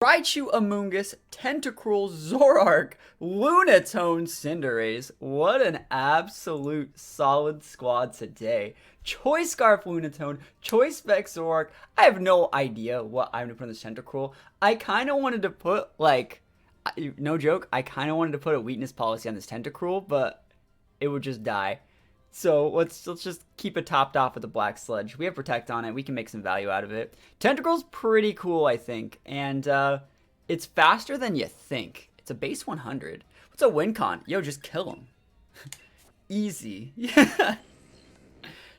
Raichu, Amoonguss, Tentacruel, Zoroark, Lunatone, Cinderace. What an absolute solid squad today. Choice Scarf Lunatone, Choice Specs Zoroark. I have no idea what I'm going to put on this Tentacruel. I kind of wanted to put, like, no joke, I kind of wanted to put a weakness policy on this Tentacruel, but it would just die. So let's just keep it topped off with the Black Sludge. We have Protect on it. We can make some value out of it. Tentacruel's pretty cool, I think. And it's faster than you think. It's a base 100. What's a win con? Yo, just kill him. Easy. Yeah.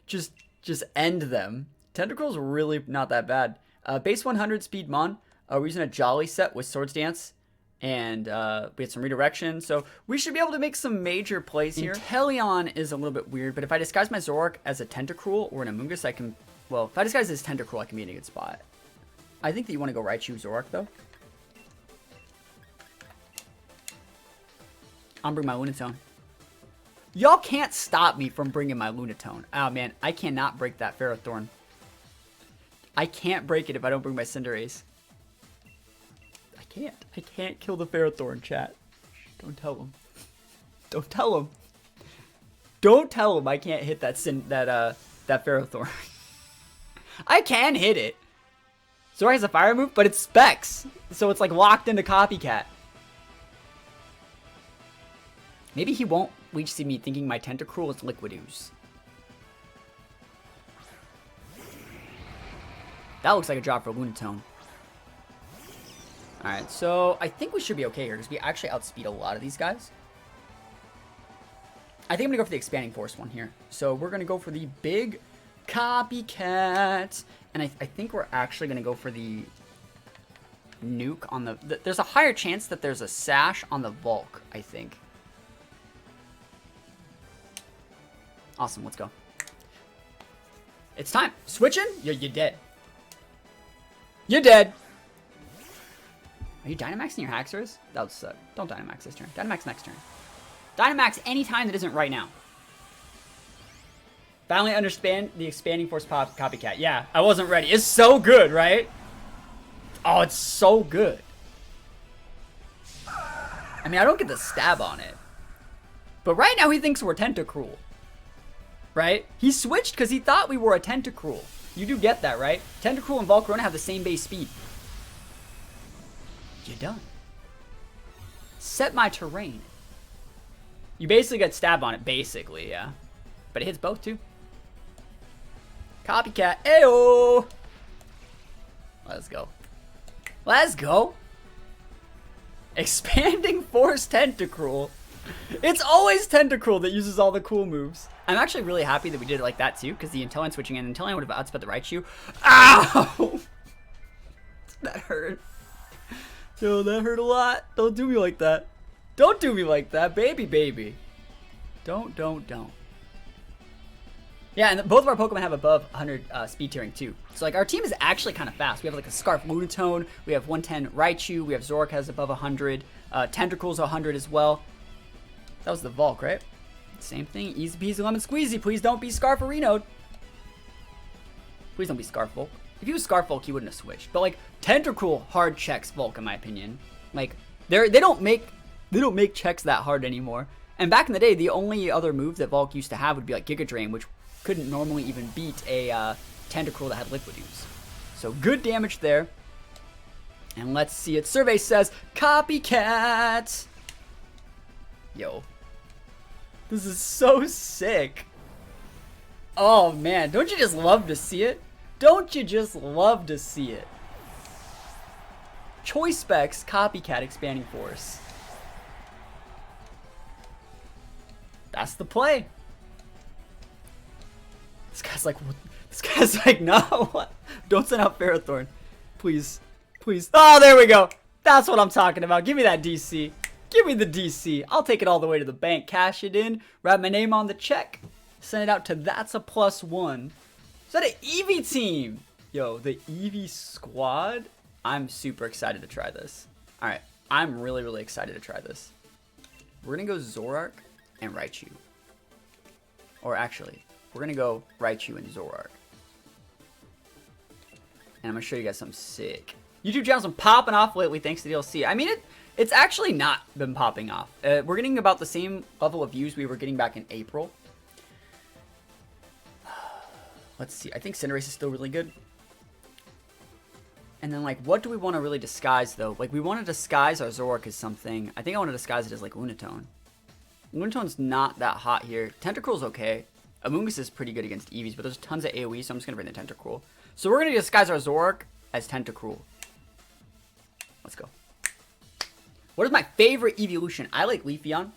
Just end them. Tentacruel's really not that bad. Base 100 speed mon. We're using a Jolly set with Swords Dance. And we had some redirection, so we should be able to make some major plays here. Inteleon is a little bit weird, but if I disguise my Zoroark as a Tentacruel or an Amoonguss, I can... Well, if I disguise as Tentacruel, I can be in a good spot. I think that you want to go Raichu Zoroark, though. I'm bringing my Lunatone. Y'all can't stop me from bringing my Lunatone. Oh, man, I cannot break that Ferrothorn. I can't break it if I don't bring my Cinderace. I can't kill the Ferrothorn, chat. Don't tell him. Don't tell him. Don't tell him I can't hit that Ferrothorn. I can hit it. Zoroark has a fire move, but it's Specs. So it's like locked into Copycat. Maybe he won't Leech see me thinking my Tentacruel is Liquid Ooze. That looks like a drop for Lunatone. Alright, so I think we should be okay here because we actually outspeed a lot of these guys. I think I'm going to go for the Expanding Force one here. So we're going to go for the big Copycat. And I think we're actually going to go for the Nuke on the... There's a higher chance that there's a Sash on the Volk, I think. Awesome, let's go. It's time. Switching? You're dead. You're dead. Are you Dynamaxing your Haxorus? That would suck. Don't Dynamax this turn. Dynamax next turn. Dynamax any time that isn't right now. Finally understand the Expanding Force Copycat. Yeah, I wasn't ready. It's so good, right? Oh, it's so good. I mean, I don't get the stab on it. But right now he thinks we're Tentacruel. Right? He switched because he thought we were a Tentacruel. You do get that, right? Tentacruel and Volcarona have the same base speed. You're done. Set my terrain. You basically get stab on it, basically, yeah. But it hits both, too. Copycat. Ayo! Let's go. Let's go. Expanding Force Tentacruel. It's always Tentacruel that uses all the cool moves. I'm actually really happy that we did it like that, too, because the Inteleon switching in, Inteleon would have outsped the Raichu. Ow! That hurt. Yo, that hurt a lot. Don't do me like that. Don't do me like that, baby. Don't. Yeah, and both of our Pokemon have above 100 speed tiering too. So like our team is actually kind of fast. We have like a Scarf Lunatone, we have 110 Raichu, we have Zoroark has above 100, Tentacruel's 100 as well. That was the Volk, right? Same thing, easy peasy lemon squeezy. Please don't be Scarfarino'd. Please don't be Scarf Volk. If he was Scarf Volk, he wouldn't have switched. But like Tentacruel hard checks Volk in my opinion. Like they don't make checks that hard anymore. And back in the day, the only other move that Volk used to have would be like Giga Drain, which couldn't normally even beat a Tentacruel that had Liquid Ooze. So good damage there. And let's see it. Survey says Copycat. Yo, this is so sick. Oh man, don't you just love to see it? Don't you just love to see it? Choice Specs, Copycat, Expanding Force. That's the play. This guy's like, what? This guy's like, no, what? Don't send out Ferrothorn. Please. Oh, there we go. That's what I'm talking about. Give me that DC. Give me the DC. I'll take it all the way to the bank, cash it in, write my name on the check, send it out to THATSAplusONE. Is that an Eevee team? Yo, the Eevee squad? I'm super excited to try this. Alright, I'm really excited to try this. We're going to go Zoroark and Raichu. Or actually, we're going to go Raichu and Zoroark. And I'm going to show you guys something sick. YouTube channel's been popping off lately thanks to DLC. I mean, it's actually not been popping off. We're getting about the same level of views we were getting back in April. Let's see. I think Cinderace is still really good. And then, like, what do we want to really disguise, though? Like, we want to disguise our Zoroark as something. I think I want to disguise it as, like, Lunatone. Lunatone's not that hot here. Tentacruel's okay. Amoonguss is pretty good against Eevees, but there's tons of AoE, so I'm just going to bring the Tentacruel. So we're going to disguise our Zoroark as Tentacruel. Let's go. What is my favorite evolution? I like Leafeon.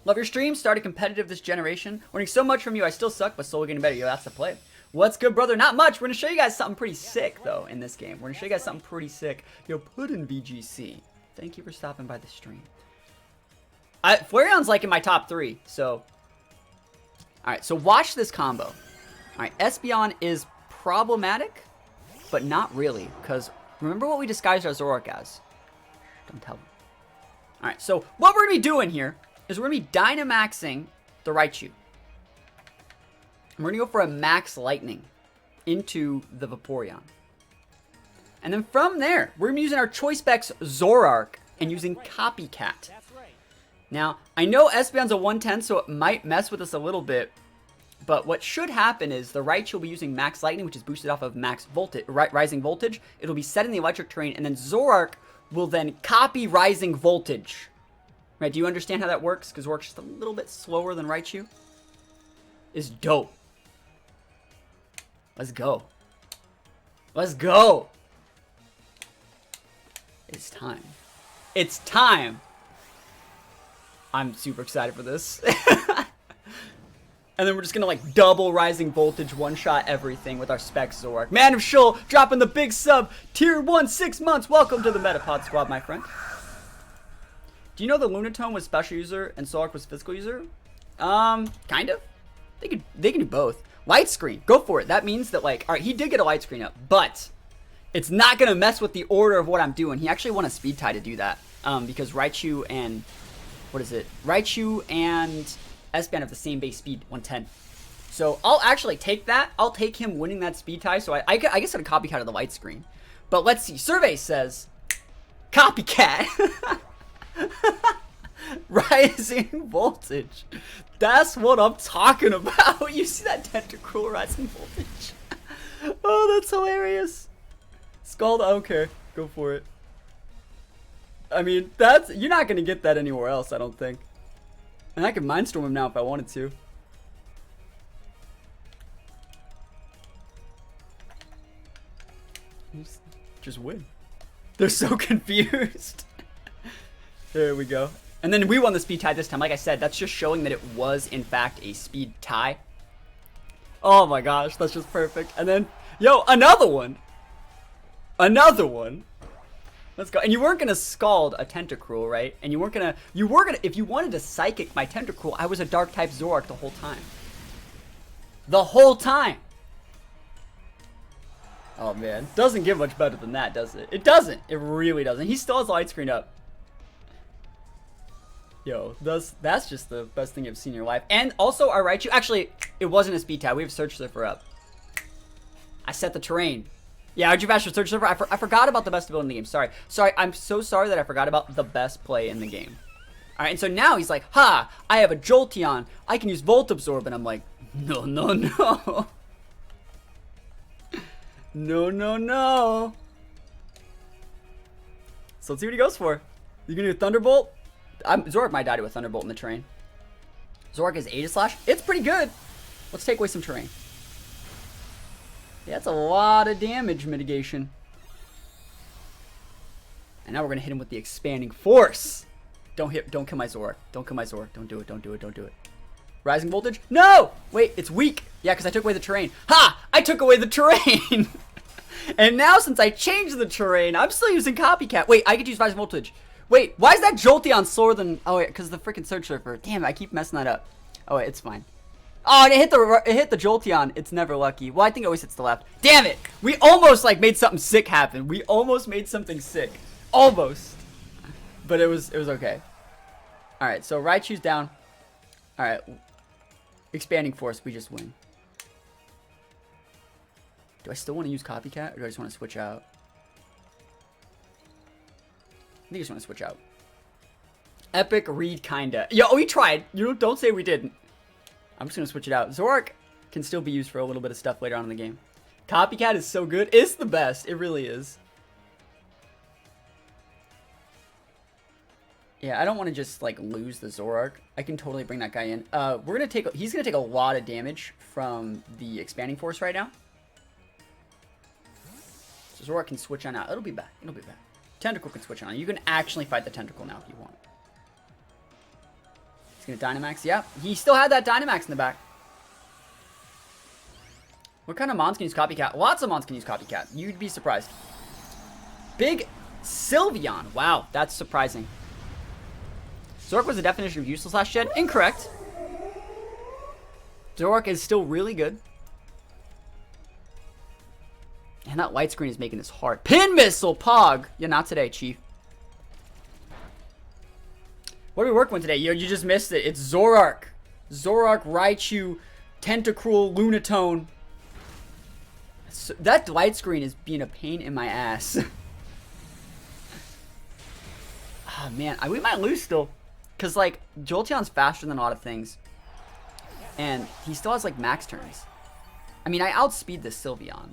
Love your stream. Started competitive this generation. Learning so much from you. I still suck, but slowly getting better. Yo, that's the play. What's good, brother? Not much. We're going to show you guys something pretty sick, though, in this game. We're going to show you guys something pretty sick. Yo, put in VGC. Thank you for stopping by the stream. Flareon's like in my top 3, so... Alright, so watch this combo. Alright, Espeon is problematic, but not really, because remember what we disguised our Zoroark as. Don't tell them. Alright, so what we're going to be doing here is we're going to be Dynamaxing the Raichu. And we're going to go for a Max Lightning into the Vaporeon. And then from there, we're going to be using our Choice Specs Zoroark and using Copycat. Now, I know Espeon's a 110, so it might mess with us a little bit. But what should happen is the Raichu will be using Max Lightning, which is boosted off of Max Voltage, Rising Voltage. It'll be set in the electric terrain, and then Zoroark will then copy Rising Voltage. Right, do you understand how that works? Because Zoroark's just a little bit slower than Raichu. Is dope. Let's go. Let's go. It's time. It's time. I'm super excited for this. And then we're just gonna like double Rising Voltage, one-shot everything with our Specs Zoroark. Man of Shul dropping the big sub. Tier 1, 6 months. Welcome to the Metapod squad, my friend. Do you know the Lunatone was special user and Zoroark was physical user? Kind of. They can do both. Light screen, go for it. That means that like, all right, he did get a light screen up, but it's not gonna mess with the order of what I'm doing. He actually won a speed tie to do that, because Raichu and Raichu and Espeon have the same base speed, 110. So I'll actually take that. I'll take him winning that speed tie. So I guess I'd copycat of the light screen. But let's see. Survey says copycat. Rising Voltage. That's what I'm talking about. You see that Tentacruel Rising Voltage? Oh, that's hilarious. Scald, I don't care. Go for it. I mean, you're not going to get that anywhere else, I don't think. And I could Mindstorm him now if I wanted to. Just win. They're so confused. There we go. And then we won the speed tie this time. Like I said, that's just showing that it was, in fact, a speed tie. Oh my gosh, that's just perfect. And then, yo, another one. Another one. Let's go. And you weren't gonna Scald a Tentacruel, right? And you were gonna, if you wanted to Psychic my Tentacruel, I was a Dark type Zoroark the whole time. The whole time. Oh man, doesn't get much better than that, does it? It doesn't. It really doesn't. He still has the light screen up. Yo, that's just the best thing you've seen in your life. And also, our Raichu, actually, it wasn't a speed tie. We have Search Surfer up. I set the terrain. Yeah, how'd you master Search Surfer? I forgot about the best ability in the game. Sorry. I'm so sorry that I forgot about the best play in the game. All right, and so now he's like, ha, I have a Jolteon. I can use Volt Absorb. And I'm like, no, no, no. No, no, no. So let's see what he goes for. You gonna do Thunderbolt? Zoroark might die to a Thunderbolt in the terrain. Zoroark is Aegis Slash. It's pretty good. Let's take away some terrain. Yeah, that's a lot of damage mitigation. And now we're gonna hit him with the Expanding Force. Don't kill my Zoroark. Don't kill my Zoroark. Don't do it. Don't do it. Don't do it. Rising Voltage? No! Wait, it's weak. Yeah, because I took away the terrain. Ha! I took away the terrain! And now, since I changed the terrain, I'm still using Copycat. Wait, I could use Rising Voltage. Wait, why is that Jolteon slower than... Oh, wait, because the freaking Search Surfer. Damn, I keep messing that up. Oh, wait, it's fine. Oh, and it hit the Jolteon. It's never lucky. Well, I think it always hits the left. Damn it! We almost, like, made something sick happen. We almost made something sick. Almost. But it was okay. Alright, so Raichu's down. Alright. Expanding Force, we just win. Do I still want to use Copycat, or do I just want to switch out? think you just want to switch out. Epic read kinda. Yo, we tried. You don't say we didn't. I'm just gonna switch it out. Zoroark can still be used for a little bit of stuff later on in the game. Copycat is so good. It's the best. It really is. Yeah, I don't want to just like lose the Zoroark. I can totally bring that guy in. He's gonna take a lot of damage from the expanding force right now. So Zoroark can switch on out. It'll be back. It'll be back. Tentacle can switch on. You can actually fight the Tentacle now if you want. He's gonna Dynamax. Yeah, he still had that Dynamax in the back. What kind of mons can use Copycat? Lots of mons can use Copycat. You'd be surprised. Big Sylveon. Wow, that's surprising. Zoroark was the definition of useless last gen. Incorrect. Zoroark is still really good. And that light screen is making this hard. Pin Missile, Pog! Yeah, not today, Chief. What are we working with today? Yo, you just missed it. It's Zoroark. Zoroark, Raichu, Tentacruel, Lunatone. So, that light screen is being a pain in my ass. Oh, man. We might lose still. Because, like, Jolteon's faster than a lot of things. And he still has, like, max turns. I mean, I outspeed this Sylveon.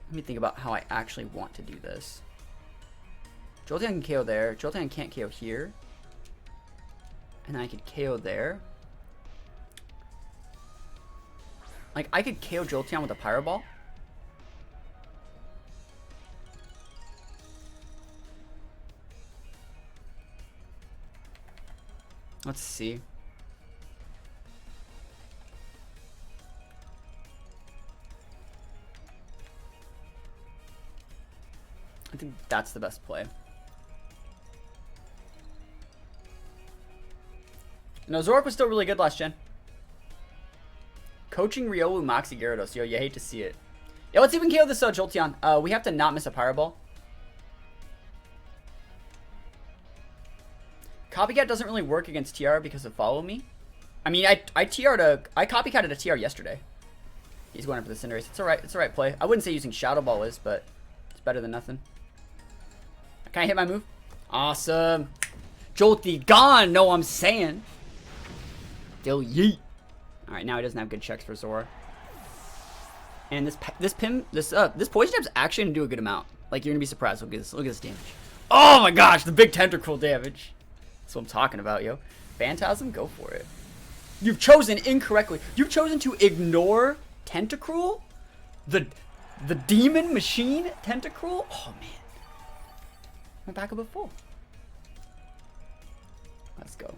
Let me think about how I actually want to do this. Jolteon can KO there. Jolteon can't KO here. And I could KO there. Like, I could KO Jolteon with a Pyro Ball. Let's see. I think that's the best play. No, Zoroark was still really good last gen. Coaching Riolu, Moxie, Gyarados. Yo, you hate to see it. Yeah, let's even KO this Jolteon. We have to not miss a Pyro Ball. Copycat doesn't really work against TR because of Follow Me. I mean, I copycatted a TR yesterday. He's going up for the Cinderace. It's alright. It's alright play. I wouldn't say using Shadow Ball is, but it's better than nothing. Can I hit my move? Awesome. Jolty gone. No, I'm saying. Still yeet. Alright, now he doesn't have good checks for Zora. And this Poison Jab's actually gonna do a good amount. Like, you're gonna be surprised. Look at this damage. Oh my gosh, the big Tentacruel damage. That's what I'm talking about, yo. Phantasm, go for it. You've chosen incorrectly. You've chosen to ignore Tentacruel? The demon machine Tentacruel? Oh man. My backup at full. Let's go.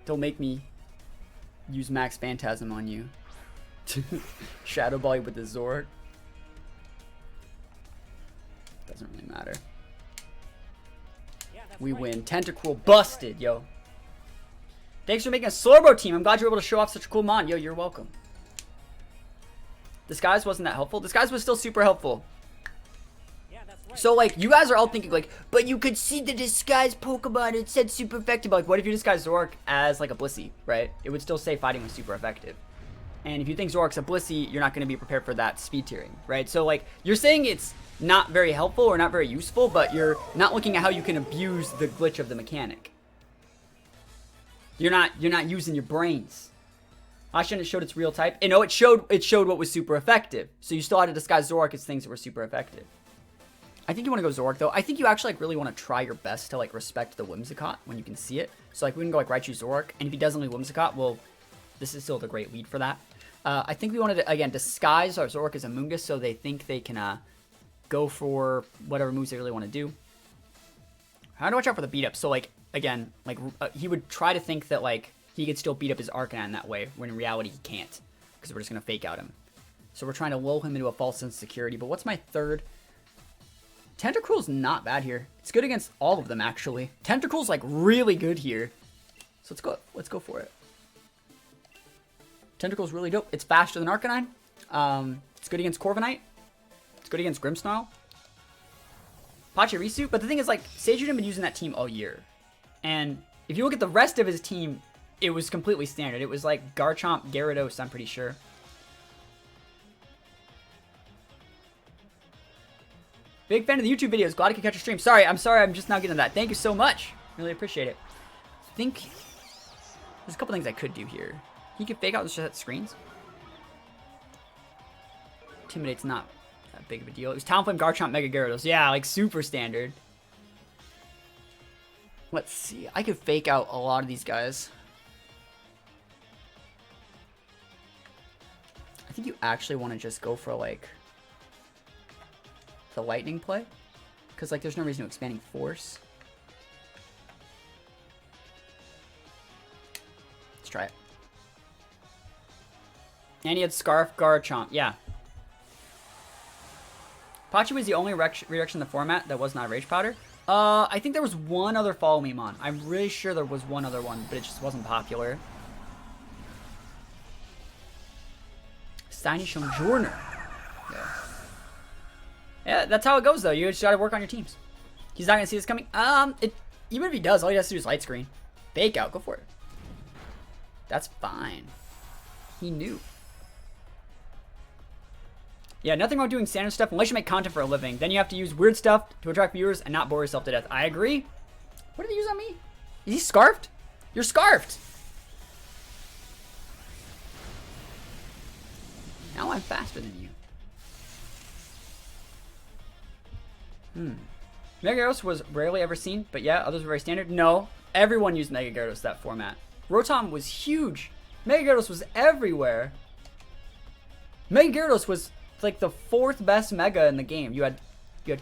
Don't make me use Max Phantasm on you. Shadow Ball you with the Zoroark. Doesn't really matter. We win. Tentacruel busted, yo. Thanks for making a Slowbro team. I'm glad you were able to show off such a cool mon. Yo, you're welcome. Disguise wasn't that helpful. Disguise was still super helpful. So, like, you guys are all thinking, like, but you could see the disguise Pokemon. It said super effective. Like, what if you disguise Zoroark as, like, a Blissey, right? It would still say fighting was super effective. And if you think Zoroark's a Blissey, you're not going to be prepared for that speed tiering, right? So, like, you're saying it's not very helpful or not very useful, but you're not looking at how you can abuse the glitch of the mechanic. You're not using your brains. I shouldn't have showed its real type. You know, it showed what was super effective. So you still had to disguise Zoroark as things that were super effective. I think you want to go Zoroark, though. I think you actually, like, really want to try your best to, like, respect the Whimsicott when you can see it. So, like, we can go, like, Raichu Zoroark. And if he doesn't leave Whimsicott, well, this is still the great lead for that. I think we wanted to, again, disguise our Zoroark as a Mungus so they think they can go for whatever moves they really want to do. I have to watch out for the beat up. So, like, again, like, he would try to think that, like, he could still beat up his Arcanine in that way, when in reality he can't. Because we're just going to fake out him. So we're trying to lull him into a false sense of security. But what's my third? Tentacruel's not bad here. It's good against all of them, actually. Tentacruel's, like, really good here. So let's go for it. Tentacruel's really dope. It's faster than Arcanine. It's good against Corviknight. It's good against Grimmsnarl. Pachirisu. But the thing is, like, Seijun had been using that team all year. And if you look at the rest of his team, it was completely standard. It was like Garchomp, Gyarados, I'm pretty sure. Big fan of the YouTube videos. Glad I could catch your stream. Sorry, I'm just not getting that. Thank you so much. Really appreciate it. I think there's a couple things I could do here. He could fake out the set screens. Intimidate's not that big of a deal. It was Talonflame, Garchomp, Mega Gyarados. Yeah, like super standard. Let's see. I could fake out a lot of these guys. I think you actually want to just go for like the lightning play, because like there's no reason to expanding force. Let's try it. And he had Scarf, Garchomp. Yeah. Pachi was the only redirection in the format that was not Rage Powder. I think there was one other Follow Me Mon. I'm really sure there was one other one, but it just wasn't popular. Steiny Shonjorner. Yeah, that's how it goes though. You just gotta work on your teams. He's not gonna see this coming. Even if he does, all he has to do is light screen. Fake out, go for it. That's fine. He knew. Yeah, nothing wrong with doing standard stuff unless you make content for a living. Then you have to use weird stuff to attract viewers and not bore yourself to death. I agree. What did he use on me? Is he scarfed? You're scarfed. Now I'm faster than you. Mega Gyarados was rarely ever seen, but yeah, others were very standard. No, everyone used Mega Gyarados that format. Rotom was huge. Mega Gyarados was everywhere. Mega Gyarados was like the 4th best Mega in the game. You had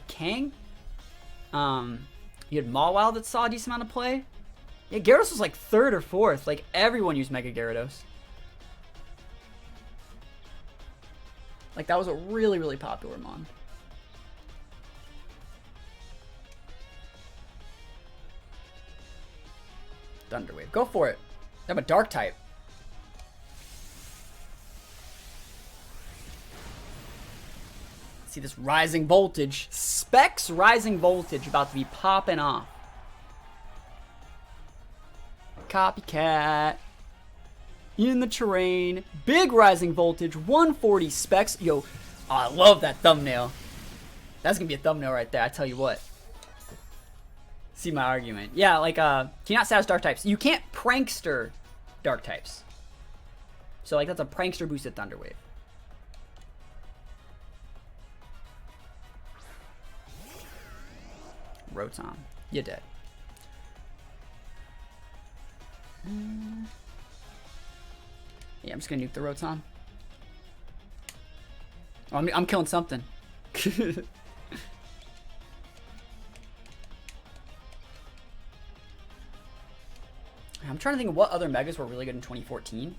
Kang. You had Mawile that saw a decent amount of play. Yeah, Gyarados was like 3rd or 4th. Like everyone used Mega Gyarados. Like that was a really, really popular mon. Thunder Wave. Go for it. I'm a dark type. See this rising voltage. Specs rising voltage about to be popping off. Copycat. In the terrain. Big rising voltage. 140 specs. Yo, oh, I love that thumbnail. That's gonna be a thumbnail right there. I tell you what. See my argument. Yeah, like, cannot satisfy dark types. You can't prankster dark types. So, like, that's a prankster boosted Thunder Wave. Rotom. You're dead. Yeah, I'm just gonna nuke the Rotom. Oh, I'm killing something. I'm trying to think of what other Megas were really good in 2014.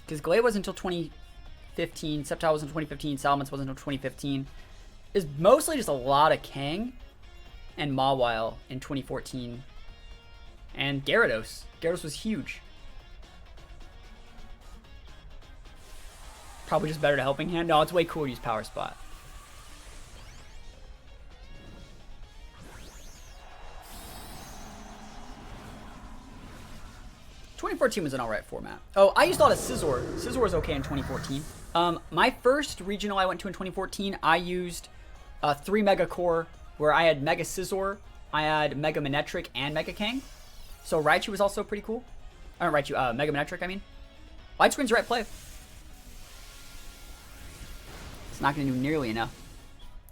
Because Glade was until 2015, Sceptile was in 2015, Salamence was until 2015. It's mostly just a lot of Kang and Mawile in 2014. And Gyarados. Gyarados was huge. Probably just better to Helping Hand. No, it's way cooler to use Power Spot. '14 was an alright format. Oh, I used a lot of Scizor. Scizor was okay in 2014. My first regional I went to in 2014, I used 3 Mega Core, where I had Mega Scizor, I had Mega Manectric, and Mega Kang. So Raichu was also pretty cool. Raichu, Mega Manectric, I mean. Light Screen's the right play. It's not going to do nearly enough.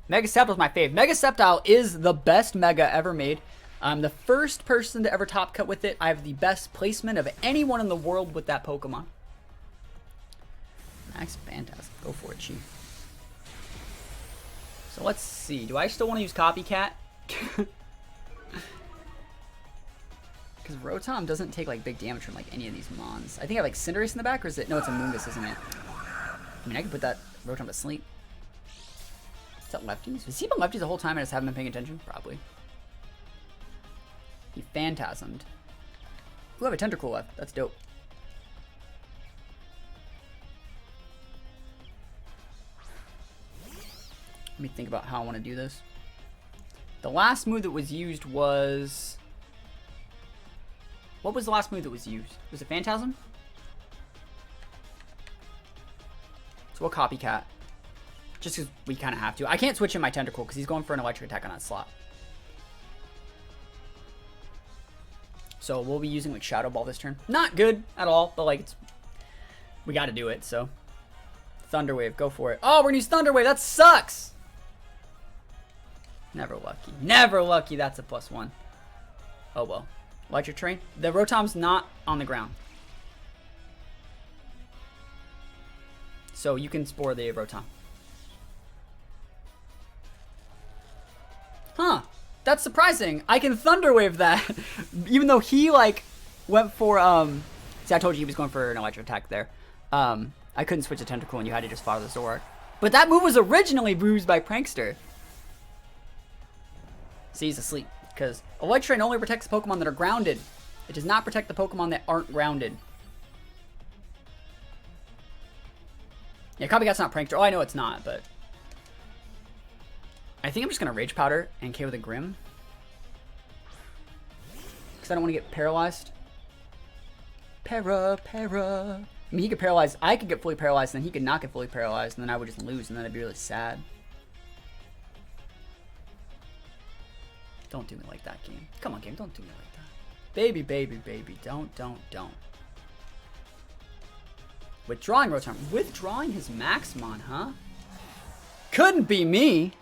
Mega Sceptile is my fave. Mega Sceptile is the best Mega ever made. I'm the first person to ever top cut with it. I have the best placement of anyone in the world with that Pokemon. Max Phantasm. Go for it, Chief. So let's see. Do I still want to use Copycat? Because Rotom doesn't take like big damage from like any of these Mons. I think I have like Cinderace in the back, or is it? No, it's a Moongus, isn't it? I mean, I could put that Rotom to sleep. Is that lefties? Has he been lefties the whole time and I just haven't been paying attention? Probably. He Phantasmed. Ooh, I have a Tentacool left. That's dope. Let me think about how I want to do this. The last move that was used was... What was the last move that was used? Was it Phantasm? So we'll Copycat. Just because we kind of have to. I can't switch in my Tentacruel because he's going for an electric attack on that slot. So we'll be using like Shadow Ball this turn. Not good at all, but like we got to do it. So Thunder Wave, go for it. Oh, we're gonna use Thunder Wave. That sucks. Never lucky. Never lucky. That's a +1. Oh well. Electric Terrain. The Rotom's not on the ground, so you can Spore the Rotom. Huh. That's surprising. I can Thunder Wave that. Even though he, like, went for, see, I told you he was going for an electric attack there. I couldn't switch to Tentacruel and you had to just follow the Zoroark. But that move was originally bruised by Prankster. See, he's asleep. Because Electric Terrain only protects Pokemon that are grounded. It does not protect the Pokemon that aren't grounded. Yeah, Copycat's not Prankster. Oh, I know it's not, but... I think I'm just going to Rage Powder and KO the Grim. Because I don't want to get paralyzed. Para. I mean, he could paralyze. I could get fully paralyzed, and then he could not get fully paralyzed, and then I would just lose, and then I'd be really sad. Don't do me like that, game. Come on, game. Don't do me like that. Baby. Don't. Withdrawing Rotom. Withdrawing his Maxmon, huh? Couldn't be me.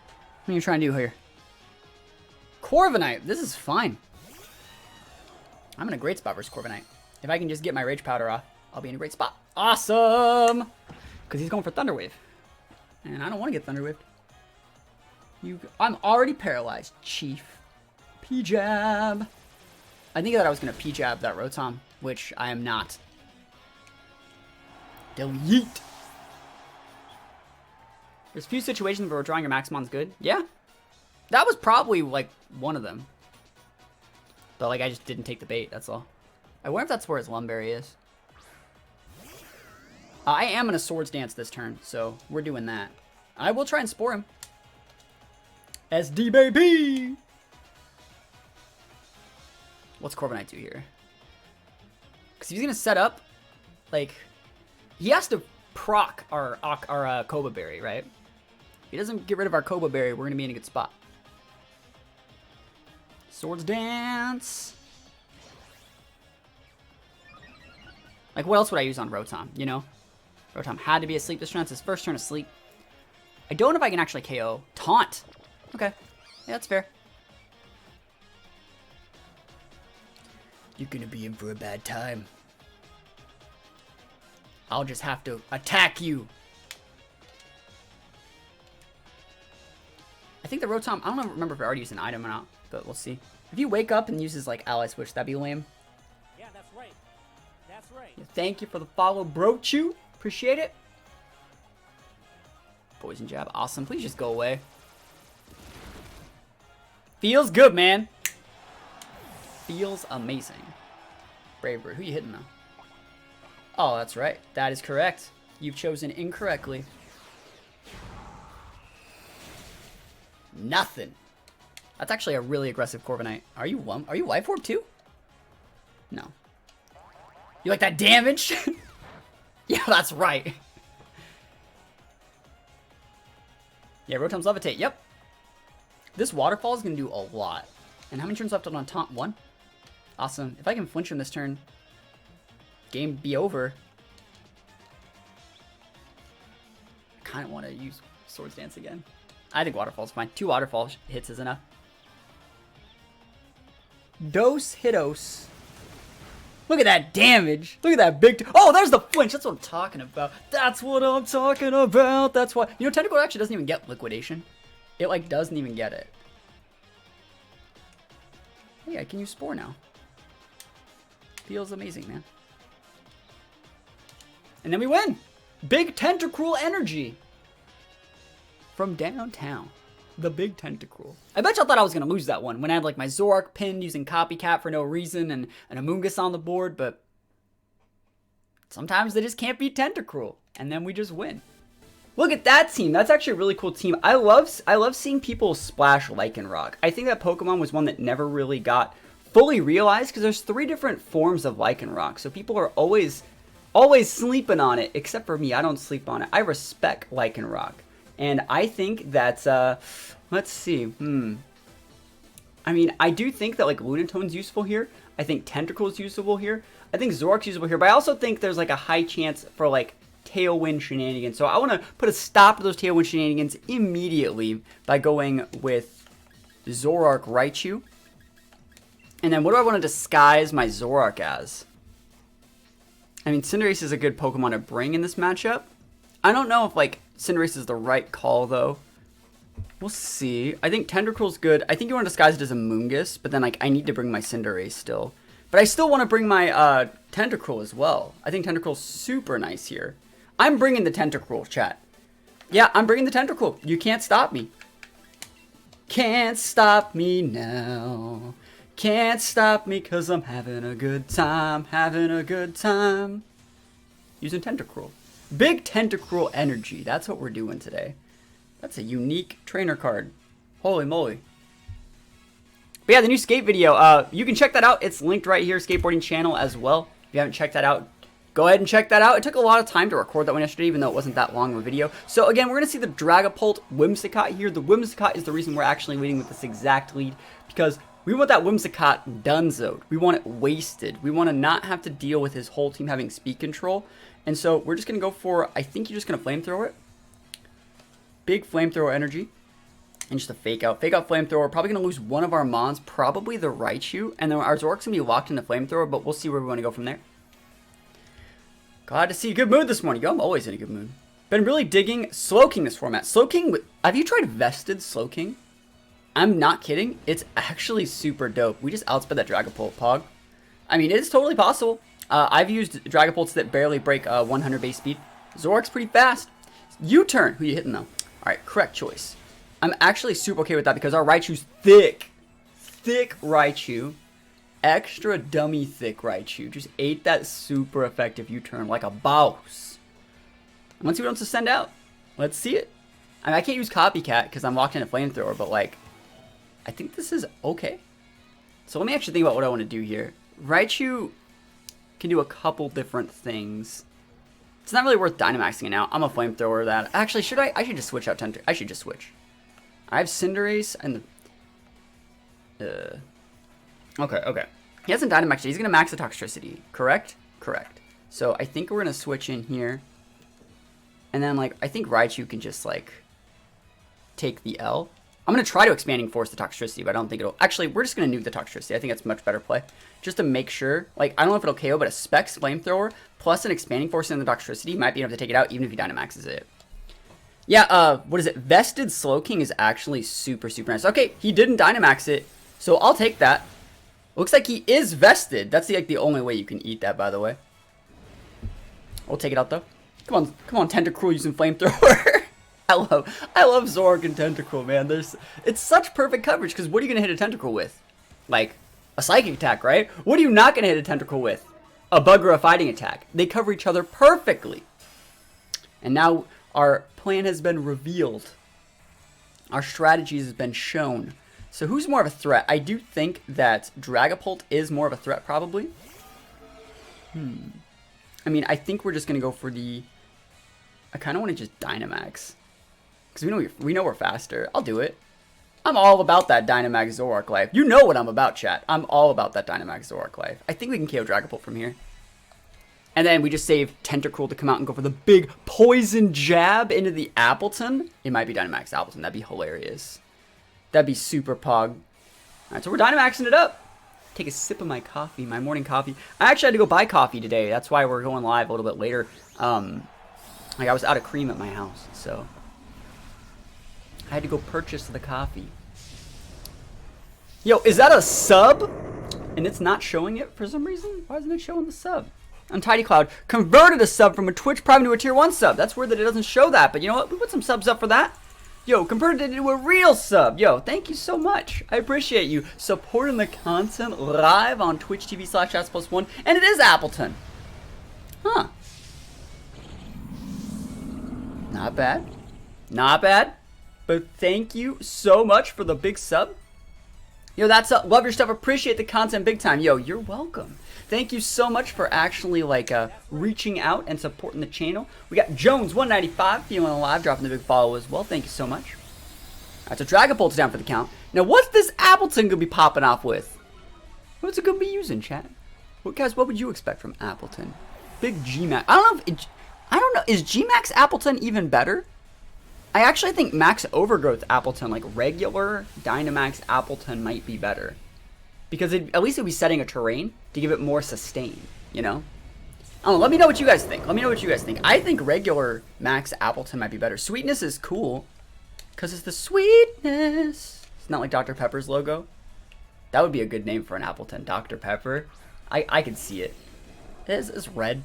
What are you trying to do here? Corviknight. This is fine. I'm in a great spot versus Corviknight. If I can just get my Rage Powder off, I'll be in a great spot. Awesome! Because he's going for Thunder Wave. And I don't want to get Thunder Waved. I'm already paralyzed, Chief. P-Jab. I think that I was going to P-Jab that Rotom, which I am not. Delete. There's a few situations where drawing your Maxmon's good. Yeah. That was probably, like, one of them. But, like, I just didn't take the bait, that's all. I wonder if that's where his Lumberry is. I am going to Swords Dance this turn, so we're doing that. I will try and Spore him. SD baby! What's Corviknight do here? Because he's going to set up, like, he has to proc our Koba Berry, right? If he doesn't get rid of our Koba Berry, we're going to be in a good spot. Swords Dance. Like, what else would I use on Rotom, you know? Rotom had to be asleep this turn. It's his first turn asleep. I don't know if I can actually KO. Taunt. Okay. Yeah, that's fair. You're going to be in for a bad time. I'll just have to attack you. I think the Rotom, I don't remember if I already used an item or not, but we'll see. If you wake up and uses like Ally Switch, that'd be lame. Yeah, that's right. That's right. Yeah, thank you for the follow, Brochu. Appreciate it. Poison Jab, awesome. Please just go away. Feels good, man. Feels amazing. Brave Bird, who you hitting though? Oh, that's right. That is correct. You've chosen incorrectly. Nothing. That's actually a really aggressive Corviknight. Are you Life Orb too? No. You like that damage? Yeah, that's right. Yeah, Rotom's Levitate. Yep. This Waterfall is going to do a lot. And how many turns left on Taunt? 1? Awesome. If I can flinch him this turn, game be over. I kind of want to use Swords Dance again. I think Waterfall's fine. 2 Waterfall hits is enough. Dos Hitos. Look at that damage. Look at that big... Oh, there's the flinch. That's what I'm talking about. That's what I'm talking about. That's why... You know, Tentacle actually doesn't even get Liquidation. It, like, doesn't even get it. Hey, I can use Spore now. Feels amazing, man. And then we win. Big Tentacruel energy. From downtown. The big Tentacruel. I bet y'all thought I was going to lose that one when I had like my Zoroark pinned using Copycat for no reason and an Amoonguss on the board, but sometimes they just can't beat Tentacruel, and then we just win. Look at that team. That's actually a really cool team. I love seeing people splash Lycanroc. I think that Pokemon was one that never really got fully realized because there's 3 different forms of Lycanroc, so people are always sleeping on it, except for me. I don't sleep on it. I respect Lycanroc. And I think that, let's see, I mean, I do think that, like, Lunatone's useful here. I think Tentacle's usable here. I think Zoroark's usable here, but I also think there's, like, a high chance for, like, Tailwind shenanigans. So I want to put a stop to those Tailwind shenanigans immediately by going with Zoroark Raichu. And then what do I want to disguise my Zoroark as? I mean, Cinderace is a good Pokemon to bring in this matchup. I don't know if, like, Cinderace is the right call, though. We'll see. I think Tentacruel's good. I think you want to disguise it as a Moongus, but then, like, I need to bring my Cinderace still. But I still want to bring my Tentacruel as well. I think Tentacruel's super nice here. I'm bringing the Tentacruel, chat. Yeah, I'm bringing the Tentacruel. You can't stop me. Can't stop me now. Can't stop me because I'm having a good time. Having a good time. Using Tentacruel. Big Tentacruel energy. That's what we're doing today. That's a unique trainer card. Holy moly. But yeah, the new skate video, you can check that out. It's linked right here, skateboarding channel as well. If you haven't checked that out, go ahead and check that out. It took a lot of time to record that one yesterday, even though it wasn't that long of a video. So again, we're going to see the Dragapult Whimsicott here. The Whimsicott is the reason we're actually leading with this exact lead, because we want that Whimsicott donezoed. We want it wasted. We want to not have to deal with his whole team having speed control. And so we're just going to go for, I think you're just going to Flamethrower it. Big Flamethrower energy. And just a Fake Out Flamethrower. Probably going to lose one of our Mons, probably the Raichu. And then our Zoroark's going to be locked into Flamethrower, but we'll see where we want to go from there. Glad to see a good mood this morning. Yo, I'm always in a good mood. Been really digging Slowking this format. Slowking, have you tried Vested Slowking? I'm not kidding. It's actually super dope. We just outsped that Dragapult Pog. I mean, it's totally possible. I've used Dragapults that barely break 100 base speed. Zoroark's pretty fast. U-turn. Who you hitting though? Alright, correct choice. I'm actually super okay with that because our Raichu's thick. Thick Raichu. Extra dummy thick Raichu. Just ate that super effective U-turn like a boss. Let's see what else to send out. Let's see it. I mean, I can't use Copycat because I'm locked in a Flamethrower, but like, I think this is okay. So let me actually think about what I want to do here. Raichu can do a couple different things. It's not really worth Dynamaxing it out. I'm a Flamethrower that. Actually, should I? I should just switch out Tenter. I should just switch. I have Cinderace and the. Okay. He hasn't Dynamaxed it. He's going to max the Toxtricity. Correct? Correct. So I think we're going to switch in here. And then, like, I think Raichu can just, like, take the L. I'm going to try to Expanding Force the Toxtricity, but I don't think it'll. Actually, we're just going to nuke the Toxtricity. I think that's a much better play. Just to make sure. Like, I don't know if it'll KO, but a Specs Flamethrower plus an Expanding Force in the Toxtricity might be enough to take it out, even if he Dynamaxes it. Yeah, what is it? Vested Slowking is actually super, super nice. Okay, he didn't Dynamax it, so I'll take that. Looks like he is vested. That's the only way you can eat that, by the way. We'll take it out, though. Come on, Tentacruel using Flamethrower. I love Zoroark and Tentacruel, man. It's such perfect coverage, because what are you going to hit a Tentacruel with? Like, a Psychic Attack, right? What are you not going to hit a Tentacruel with? A Bug or a Fighting Attack. They cover each other perfectly. And now our plan has been revealed. Our strategies has been shown. So who's more of a threat? I do think that Dragapult is more of a threat, probably. I mean, I think we're just going to go for the... I kind of want to just Dynamax. Because we know we're faster. I'll do it. I'm all about that Dynamax Zoroark life. You know what I'm about, chat. I'm all about that Dynamax Zoroark life. I think we can KO Dragapult from here. And then we just save Tentacruel to come out and go for the big Poison Jab into the Appleton. It might be Dynamax Appleton. That'd be hilarious. That'd be super pog. Alright, so we're Dynamaxing it up. Take a sip of my coffee, my morning coffee. I actually had to go buy coffee today. That's why we're going live a little bit later. Like I was out of cream at my house, so I had to go purchase the coffee. Yo, is that a sub? And it's not showing it for some reason? Why isn't it showing the sub? Untidy Cloud converted a sub from a Twitch Prime to a Tier 1 sub. That's weird that it doesn't show that, but you know what? We put some subs up for that. Yo, converted it into a real sub. Yo, thank you so much. I appreciate you supporting the content live on Twitch TV/THATSAplusONE. And it is Appleton. Huh. Not bad. Not bad. But thank you so much for the big sub. Yo, that's up. Love your stuff. Appreciate the content big time. Yo, you're welcome. Thank you so much for actually like reaching out and supporting the channel. We got Jones195 feeling alive, dropping the big follow as well. Thank you so much. Alright, so Dragapult's down for the count. Now, what's this Appleton gonna be popping off with? What's it gonna be using, chat? What guys? What would you expect from Appleton? Big G-Max. I don't know. Is G-Max Appleton even better? I actually think Max Overgrowth Appleton, like regular Dynamax Appleton, might be better. Because at least it would be setting a terrain to give it more sustain, you know? I don't know, let me know what you guys think. I think regular Max Appleton might be better. Sweetness is cool, because it's the sweetness. It's not like Dr. Pepper's logo. That would be a good name for an Appleton, Dr. Pepper. I could see it. It's red.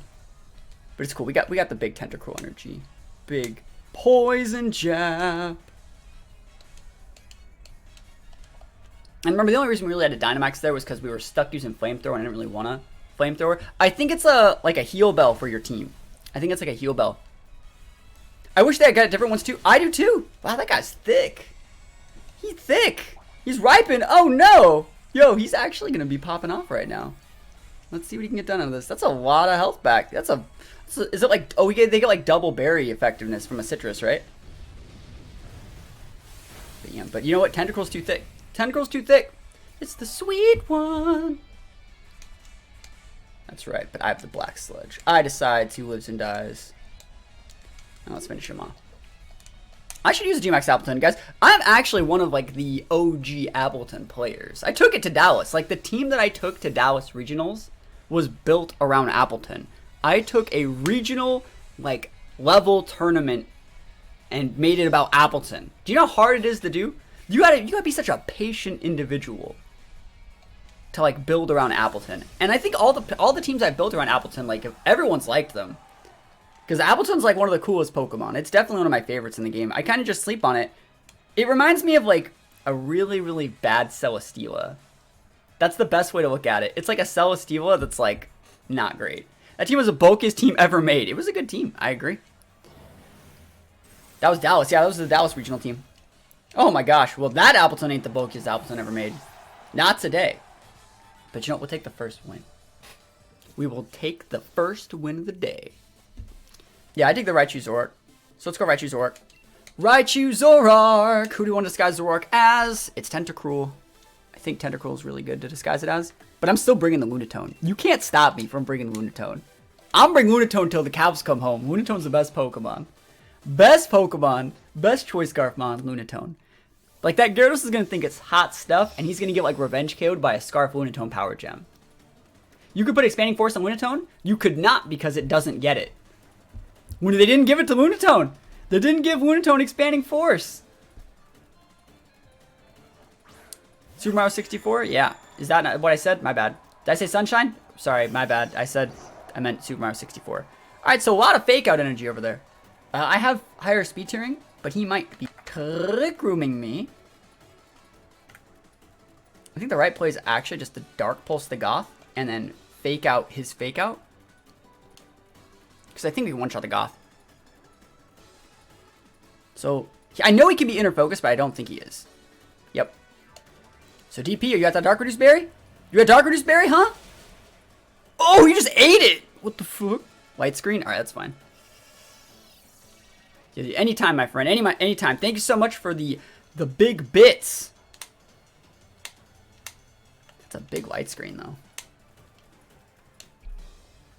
But it's cool. We got the big Tentacruel energy. Big poison jab. And remember, the only reason we really had a Dynamax there was because we were stuck using Flamethrower and I didn't really want a Flamethrower. I think it's like a heal bell for your team. I think it's like a heal bell. I wish they had got different ones too. I do too. Wow, that guy's thick. He's thick. He's ripened. Oh no. Yo, he's actually going to be popping off right now. Let's see what he can get done out of this. That's a lot of health back. Is it like, oh, they get like double berry effectiveness from a citrus, right? But, yeah, but you know what? Tentacruel's too thick. Tentacruel's too thick. It's the sweet one. That's right, but I have the black sludge. I decide 2 lives and dies. Now let's finish him off. I should use a G-Max Appleton, guys. I'm actually one of like the OG Appleton players. I took it to Dallas. Like the team that I took to Dallas Regionals was built around Appleton. I took a regional like level tournament and made it about Appleton. Do you know how hard it is to do? You gotta be such a patient individual to like build around Appleton. And I think all the teams I built around Appleton, like everyone's liked them. Because Appleton's like one of the coolest Pokemon. It's definitely one of my favorites in the game. I kind of just sleep on it. It reminds me of like a really, really bad Celesteela. That's the best way to look at it. It's like a Celesteela that's like not great. That team was the bulkiest team ever made. It was a good team. I agree. That was Dallas. Yeah, that was the Dallas regional team. Oh my gosh. Well, that Appleton ain't the bulkiest Appleton ever made. Not today. But you know what? We'll take the first win. We will take the first win of the day. Yeah, I take the Raichu Zoroark. So let's go Raichu Zoroark. Raichu Zoroark. Who do you want to disguise Zoroark as? It's Tentacruel. I think Tentacruel is really good to disguise it as. But I'm still bringing the Lunatone. You can't stop me from bringing Lunatone. I'm bringing Lunatone till the cows come home. Lunatone's the best Pokemon. Best Pokemon. Best Choice Scarf Mon, Lunatone. Like that Gyarados is going to think it's hot stuff. And he's going to get like revenge KO'd by a Scarf Lunatone Power Gem. You could put Expanding Force on Lunatone. You could not because it doesn't get it. When they didn't give it to Lunatone. They didn't give Lunatone Expanding Force. Super Mario 64? Yeah. Is that not what I said? My bad. Did I say Sunshine? Sorry, my bad. I meant Super Mario 64. Alright, so a lot of fake out energy over there. I have higher speed tiering, but he might be trick rooming me. I think the right play is actually just to Dark Pulse the Goth and then fake out his fake out. Because I think we can one-shot the Goth. So, I know he can be inner focused, but I don't think he is. Yep. So, DP, are you at that Dark Reduce Berry? You got Dark Reduce Berry, huh? Oh, he just ate it! What the fuck? Light screen? Alright, that's fine. Yeah, anytime, my friend. Anytime. Thank you so much for the big bits. That's a big light screen, though.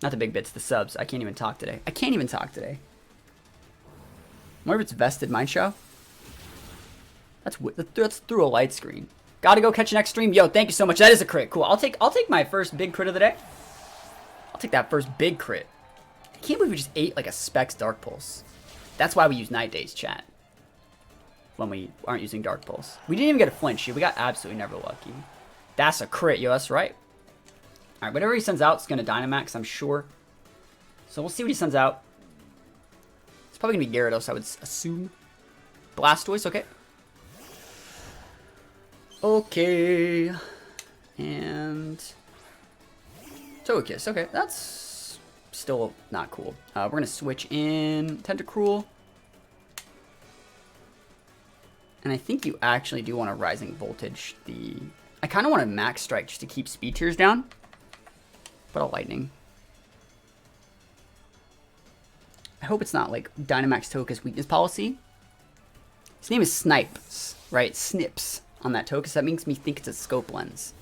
Not the big bits, the subs. I can't even talk today. I wonder if it's vested Mind Show. That's through a light screen. Gotta go catch the next stream. Yo, thank you so much. That is a crit. Cool. I'll take my first big crit of the day. I'll take that first big crit. I can't believe we just ate like a Specs Dark Pulse. That's why we use Night Days, chat. When we aren't using Dark Pulse. We didn't even get a flinch. We got absolutely never lucky. That's a crit, yo. That's right. Alright, whatever he sends out is going to Dynamax, I'm sure. So we'll see what he sends out. It's probably going to be Gyarados, I would assume. Blastoise, okay. Okay. And Togekiss, okay. That's still not cool. We're going to switch in Tentacruel. And I think you actually do want to Rising Voltage the I kind of want a max strike just to keep speed tiers down. But a lightning. I hope it's not like Dynamax Toka's weakness policy. His name is Snipes, right? Snips on that Toka. So that makes me think it's a scope lens,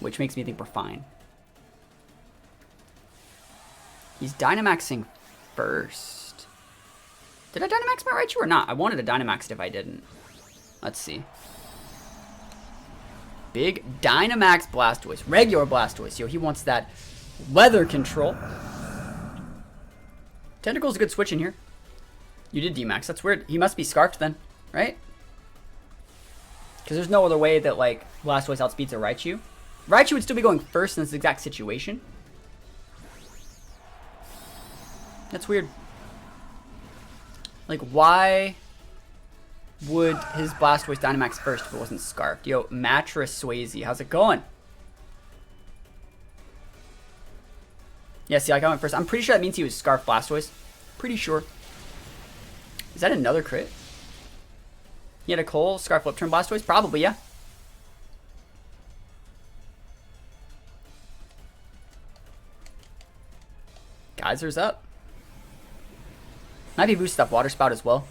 which makes me think we're fine. He's Dynamaxing first. Did I Dynamax my Raichu or not? I wanted a Dynamax if I didn't. Let's see. Big Dynamax Blastoise. Regular Blastoise. Yo, he wants that weather control. Tentacle's a good switch in here. You did D-Max. That's weird. He must be Scarfed then, right? Because there's no other way that, like, Blastoise outspeeds a Raichu. Raichu would still be going first in this exact situation. That's weird. Like, why would his Blastoise Dynamax first if it wasn't Scarfed? Yo, Mattress Swayze, how's it going? Yeah, see, like I went first. I'm pretty sure that means he was Scarf Blastoise. Pretty sure. Is that another crit? He had a Cole, Scarf Flip Turn Blastoise? Probably, yeah. Geyser's up. Might be boosted up Water Spout as well.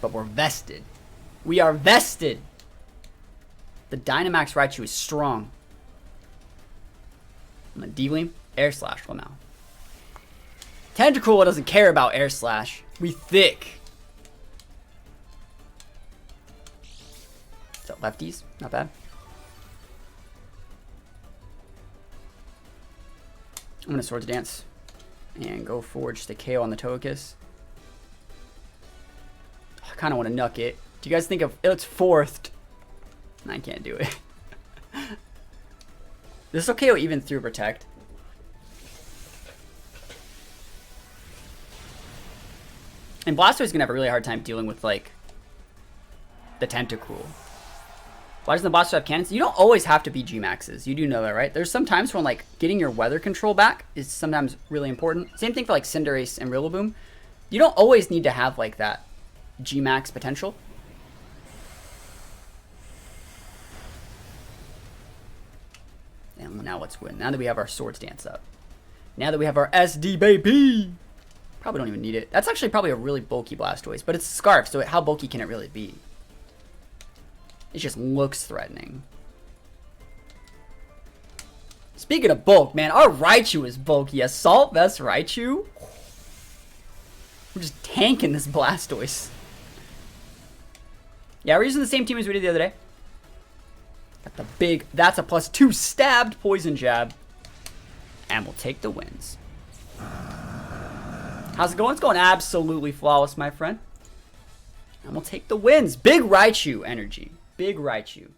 But we're vested. We are vested. The Dynamax Raichu is strong. I'm gonna D-Gleam. Air Slash for now. Tentacruel doesn't care about Air Slash. We thick. Is that lefties? Not bad. I'm gonna Swords Dance and go forward just a KO on the Togekiss. I kind of want to nuck it. Do you guys think of it's fourthed? I can't do it. This will KO even through Protect. And Blastoise is gonna have a really hard time dealing with like the Tentacruel. Why doesn't the Blastoise have cannons? You don't always have to be G-Maxes. You do know that, right? There's some times when like getting your weather control back is sometimes really important. Same thing for like Cinderace and Rillaboom. You don't always need to have like that G-Max potential. And now let's win. Now that we have our Swords Dance up. Now that we have our SD baby. Probably don't even need it. That's actually probably a really bulky Blastoise, but it's a Scarf, so how bulky can it really be? It just looks threatening. Speaking of bulk, man, our Raichu is bulky. Assault Vest Raichu. We're just tanking this Blastoise. Yeah, we're using the same team as we did the other day. Got the big, that's a +2 stabbed Poison Jab. And we'll take the wins. How's it going? It's going absolutely flawless, my friend. And we'll take the wins. Big Raichu energy. Big Raichu.